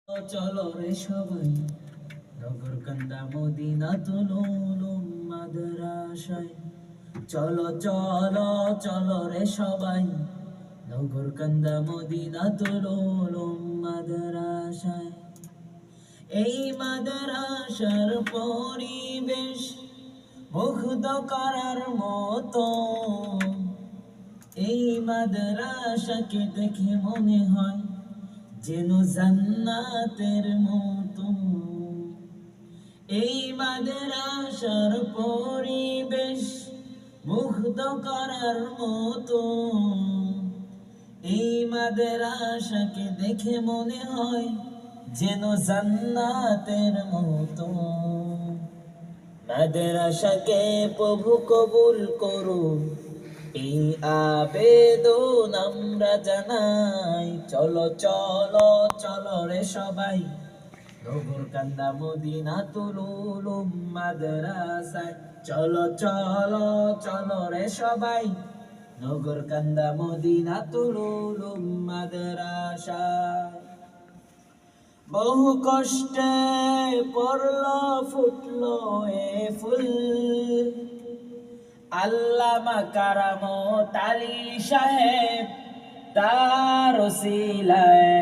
চলো রে সবাই নগরকান্দা মদিনাতুল উলুম মাদ্রাসায়। চলো চলো চলো রে সবাই নগরকান্দা মদিনাতুল উলুম মাদ্রাসায়। এই মাদ্রাসার পরিবেশ মুগ্ধ করার মতো। এই মাদ্রাসাকে দেখে মনে হয় যেন জান্নাতের মতো। এই মাদ্রাসার পরিবেশ মুগ্ধ করার মতো। এই মাদ্রাসাকে দেখে মনে হয় যেন জান্নাতের মতো। মাদ্রাসাকে প্রভু কবুল করুন, এই আবেদন আমরা জানাই। চলো চলো চলো রে সবাই নগরকান্দা মদিনাতুল উলুম মাদ্রাসায়। চলো চলো চলো রে সবাই নগরকান্দা মদিনাতুল উলুম মাদ্রাসায়। বহু কষ্টে পড়লো ফুটলো এ ফুল, আল্লামা কারামত আলী সাহেব তার ওসিলায়।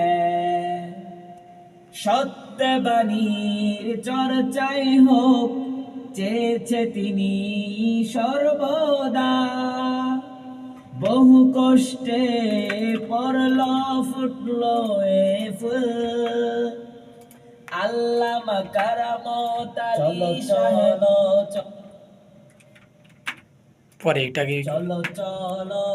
সত্যবাণীর চর্চাই হোক চেয়েছে তিনি সর্বদা। বহু কষ্টে পড়লো ফুটলো এ ফুল, আল্লামা কারামত আলী সাহেব। পরে এটাকে চলো চলো